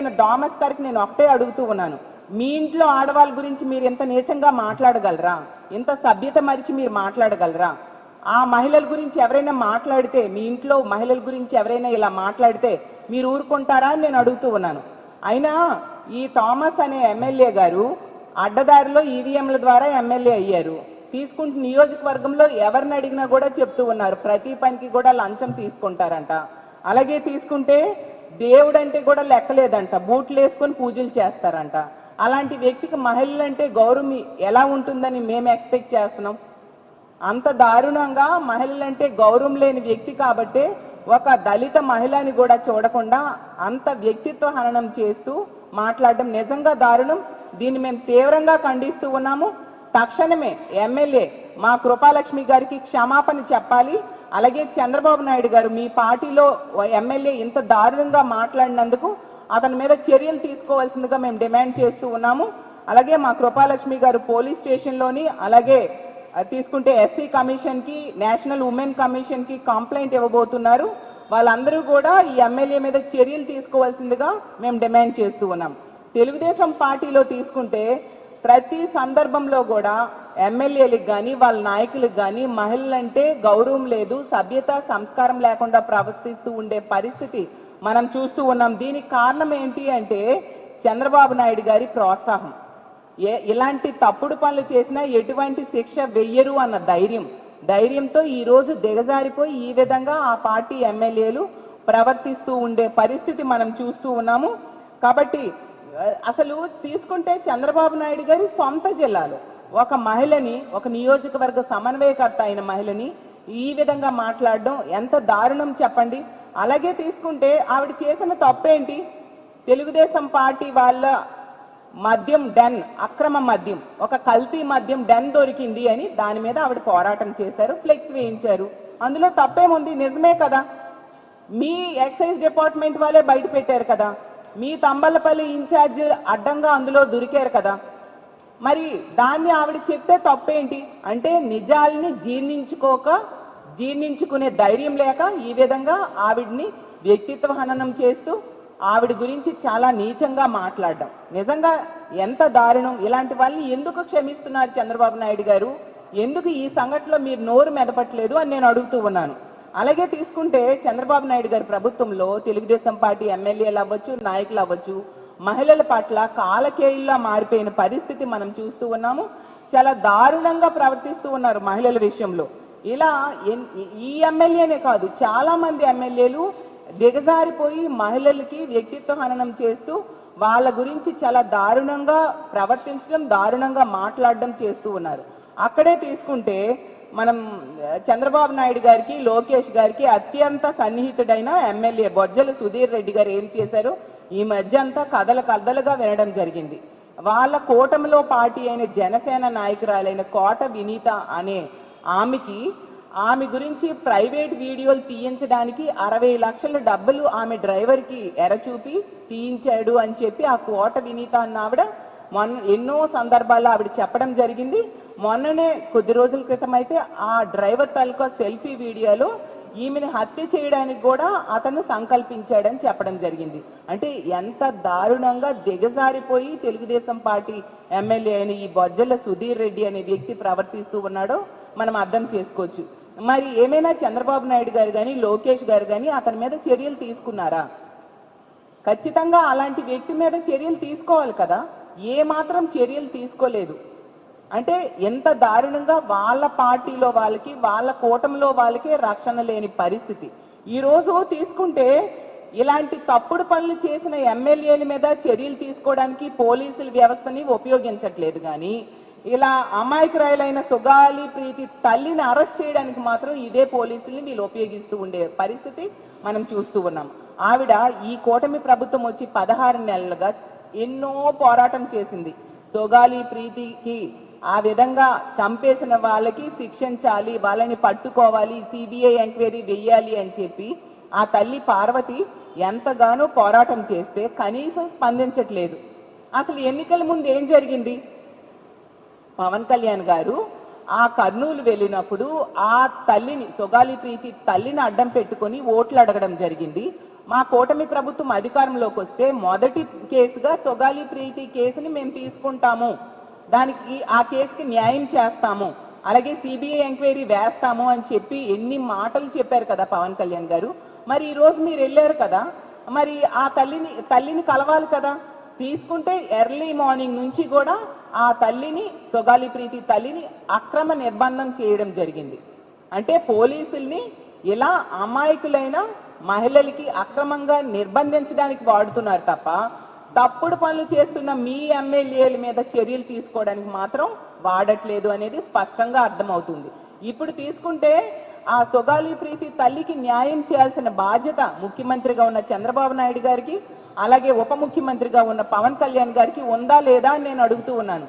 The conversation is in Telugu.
అయిన థామస్ గారికి నేను ఒకటే అడుగుతూ ఉన్నాను, మీ ఇంట్లో ఆడవాళ్ళ గురించి మీరు ఎంత నీచంగా మాట్లాడగలరా? ఎంత సభ్యత మరిచి మీరు మాట్లాడగలరా? ఆ మహిళల గురించి ఎవరైనా మాట్లాడితే, మీ ఇంట్లో మహిళల గురించి ఎవరైనా ఇలా మాట్లాడితే మీరు ఊరుకుంటారా అని నేను అడుగుతూ ఉన్నాను. అయినా ఈ థామస్ అనే ఎమ్మెల్యే గారు అడ్డదారిలో ఈవీఎంల ద్వారా ఎమ్మెల్యే అయ్యారు. తీసుకుంటే నియోజకవర్గంలో ఎవరిని అడిగినా కూడా చెప్తూ ఉన్నారు, ప్రతి పనికి కూడా లంచం తీసుకుంటారంట. అలాగే తీసుకుంటే దేవుడు అంటే కూడా లెక్కలేదంట, బూట్లు వేసుకొని పూజలు చేస్తారంట. అలాంటి వ్యక్తికి మహిళలంటే గౌరవం ఎలా ఉంటుందని మేము ఎక్స్పెక్ట్ చేస్తున్నాం? అంత దారుణంగా మహిళలంటే గౌరవం లేని వ్యక్తి కాబట్టి ఒక దళిత మహిళని కూడా చూడకుండా అంత వ్యక్తిత్వ హననం చేస్తూ మాట్లాడడం నిజంగా దారుణం. దీన్ని మేము తీవ్రంగా ఖండిస్తూ ఉన్నాము. తక్షణమే ఎమ్మెల్యే మా కృపాలక్ష్మి గారికి క్షమాపణ చెప్పాలి. అలాగే చంద్రబాబు నాయుడు గారు మీ పార్టీలో ఎమ్మెల్యే ఇంత దారుణంగా మాట్లాడినందుకు అతని మీద చర్యలు తీసుకోవాల్సిందిగా మేము డిమాండ్ చేస్తూ ఉన్నాము. అలాగే మా కృపాలక్ష్మి గారు పోలీస్ స్టేషన్లోని, అలాగే తీసుకుంటే ఎస్సీ కమిషన్కి, నేషనల్ ఉమెన్ కమిషన్కి కంప్లైంట్ ఇవ్వబోతున్నారు. వాళ్ళందరూ కూడా ఈ ఎమ్మెల్యే మీద చర్యలు తీసుకోవాల్సిందిగా మేము డిమాండ్ చేస్తూ ఉన్నాం. తెలుగుదేశం పార్టీలో తీసుకుంటే ప్రతి సందర్భంలో కూడా ఎమ్మెల్యేలకు కానీ వాళ్ళ నాయకులకు కానీ మహిళలంటే గౌరవం లేదు, సభ్యత సంస్కారం లేకుండా ప్రవర్తిస్తూ ఉండే పరిస్థితి మనం చూస్తూ ఉన్నాం. దీనికి కారణం ఏంటి అంటే చంద్రబాబు నాయుడు గారి ప్రోత్సాహం. ఇలాంటి తప్పుడు పనులు చేసినా ఎటువంటి శిక్ష వెయ్యరు అన్న ధైర్యంతో ఈరోజు దిగజారిపోయి ఈ విధంగా ఆ పార్టీ ఎమ్మెల్యేలు ప్రవర్తిస్తూ ఉండే పరిస్థితి మనం చూస్తూ ఉన్నాము. కాబట్టి అసలు తీసుకుంటే చంద్రబాబు నాయుడు గారి సొంత జిల్లాలో ఒక మహిళని, ఒక నియోజకవర్గ సమన్వయకర్త అయిన మహిళని ఈ విధంగా మాట్లాడడం ఎంత దారుణం చెప్పండి. అలాగే తీసుకుంటే ఆవిడ చేసిన తప్పేంటి? తెలుగుదేశం పార్టీ వాళ్ళ మద్యం డెన్, అక్రమ మద్యం, ఒక కల్తీ మద్యం డెన్ దొరికింది అని దాని మీద ఆవిడ పోరాటం చేశారు, ఫ్లెక్స్ వేయించారు. అందులో తప్పేముంది? నిజమే కదా. మీ ఎక్సైజ్ డిపార్ట్మెంట్ వాళ్ళే బయట పెట్టారు కదా, మీ తంబలపల్లి ఇన్ఛార్జ్ అడ్డంగా అందులో దొరికారు కదా. మరి దాన్ని ఆవిడ చెప్తే తప్పేంటి? అంటే నిజాలని జీర్ణించుకునే ధైర్యం లేక ఈ విధంగా ఆవిడ్ని వ్యక్తిత్వ హననం చేస్తూ ఆవిడ గురించి చాలా నీచంగా మాట్లాడడం నిజంగా ఎంత దారుణం. ఇలాంటి వాళ్ళని ఎందుకు క్షమిస్తున్నారు చంద్రబాబు నాయుడు గారు? ఎందుకు ఈ సంఘటనలో మీరు నోరు మెదపట్లేదు అని నేను అడుగుతూ ఉన్నాను. అలాగే తీసుకుంటే చంద్రబాబు నాయుడు గారి ప్రభుత్వంలో తెలుగుదేశం పార్టీ ఎమ్మెల్యేలు అవ్వచ్చు, నాయకులు అవ్వచ్చు, మహిళల పట్ల కాలకేయుల్లా మారిపోయిన పరిస్థితి మనం చూస్తూ ఉన్నాము. చాలా దారుణంగా ప్రవర్తిస్తూ ఉన్నారు మహిళల విషయంలో. ఇలా ఈ ఎమ్మెల్యేనే కాదు, చాలా మంది ఎమ్మెల్యేలు దిగజారిపోయి మహిళలకి వ్యక్తిత్వ హననం చేస్తూ వాళ్ళ గురించి చాలా దారుణంగా ప్రవర్తించడం, దారుణంగా మాట్లాడడం చేస్తూ ఉన్నారు. అక్కడే తీసుకుంటే మనం చంద్రబాబు నాయుడు గారికి, లోకేష్ గారికి అత్యంత సన్నిహితుడైన ఎమ్మెల్యే బొజ్జల సుధీర్ రెడ్డి గారు ఏం చేశారు ఈ మధ్య అంతా కథలుగా వినడం జరిగింది. వాళ్ళ కూటమిలో పార్టీ అయిన జనసేన నాయకురాలైన కోట వినీత అనే ఆమె గురించి ప్రైవేట్ వీడియోలు తీయించడానికి 60 లక్షల డబ్బులు ఆమె డ్రైవర్కి ఎరచూపి తీయించాడు అని చెప్పి ఆ కోట వినీత అన్న ఆవిడ ఎన్నో సందర్భాల్లో ఆవిడ చెప్పడం జరిగింది. మొన్ననే కొద్ది రోజుల క్రితం అయితే ఆ డ్రైవర్ తాలూకా సెల్ఫీ వీడియోలో ఈమెను హత్య చేయడానికి కూడా అతను సంకల్పించాడని చెప్పడం జరిగింది. అంటే ఎంత దారుణంగా దిగజారిపోయి తెలుగుదేశం పార్టీ ఎమ్మెల్యే అయిన ఈ బొజ్జల సుధీర్ రెడ్డి అనే వ్యక్తి ప్రవర్తిస్తూ ఉన్నాడో మనం అర్థం చేసుకోవచ్చు. మరి ఏమైనా చంద్రబాబు నాయుడు గారు కానీ, లోకేష్ గారు కానీ అతని మీద చర్యలు తీసుకున్నారా? ఖచ్చితంగా అలాంటి వ్యక్తి మీద చర్యలు తీసుకోవాలి కదా. ఏ మాత్రం చర్యలు తీసుకోలేదు. అంటే ఎంత దారుణంగా వాళ్ళ పార్టీలో వాళ్ళకి, వాళ్ళ కూటమిలో వాళ్ళకే రక్షణ లేని పరిస్థితి. ఈరోజు తీసుకుంటే ఇలాంటి తప్పుడు పనులు చేసిన ఎమ్మెల్యేల మీద చర్యలు తీసుకోవడానికి పోలీసుల వ్యవస్థని ఉపయోగించట్లేదు. కానీ ఇలా అమాయకురాలైన సుగాలి ప్రీతి తల్లిని అరెస్ట్ చేయడానికి మాత్రం ఇదే పోలీసుల్ని వీళ్ళు ఉపయోగిస్తూ ఉండే పరిస్థితి మనం చూస్తూ ఉన్నాం. ఆవిడ ఈ కూటమి ప్రభుత్వం వచ్చి 16 నెలలుగా ఎన్నో పోరాటం చేసింది. సుగాలి ప్రీతికి ఆ విధంగా చంపేసిన వాళ్ళకి శిక్షించాలి, వాళ్ళని పట్టుకోవాలి, సిబిఐ ఎంక్వైరీ వెయ్యాలి అని చెప్పి ఆ తల్లి పార్వతి ఎంతగానో పోరాటం చేస్తే కనీసం స్పందించట్లేదు. అసలు ఎన్నికల ముందు ఏం జరిగింది? పవన్ కళ్యాణ్ గారు ఆ కర్నూలు వెళ్ళినప్పుడు ఆ తల్లిని, సుగాలి ప్రీతి తల్లిని అడ్డం పెట్టుకొని ఓట్లు అడగడం జరిగింది. మా కూటమి ప్రభుత్వం అధికారంలోకి వస్తే మొదటి కేసుగా సొగాలి ప్రీతి కేసుని మేము తీసుకుంటాము, దానికి ఆ కేసుకి న్యాయం చేస్తాము, అలాగే సిబిఐ ఎంక్వైరీ వేస్తాము అని చెప్పి ఎన్ని మాటలు చెప్పారు కదా పవన్ కళ్యాణ్ గారు. మరి ఈ రోజు మీరు వెళ్ళారు కదా, మరి ఆ తల్లిని కలవాలి కదా. తీసుకుంటే ఎర్లీ మార్నింగ్ నుంచి కూడా ఆ తల్లిని, సొగాలి ప్రీతి తల్లిని అక్రమ నిర్బంధం చేయడం జరిగింది. అంటే పోలీసుల్ని ఇలా అమాయకులైన మహిళలకి అక్రమంగా నిర్బంధించడానికి వాడుతున్నారు తప్ప తప్పుడు పనులు చేస్తున్న మీ ఎమ్మెల్యేల మీద చర్యలు తీసుకోవడానికి మాత్రం వాడట్లేదు అనేది స్పష్టంగా అర్థమవుతుంది. ఇప్పుడు తీసుకుంటే ఆ సొగాలి ప్రీతి తల్లికి న్యాయం చేయాల్సిన బాధ్యత ముఖ్యమంత్రిగా ఉన్న చంద్రబాబు నాయుడు గారికి, అలాగే ఉప ముఖ్యమంత్రిగా ఉన్న పవన్ కళ్యాణ్ గారికి ఉందా లేదా అని నేను అడుగుతూ ఉన్నాను.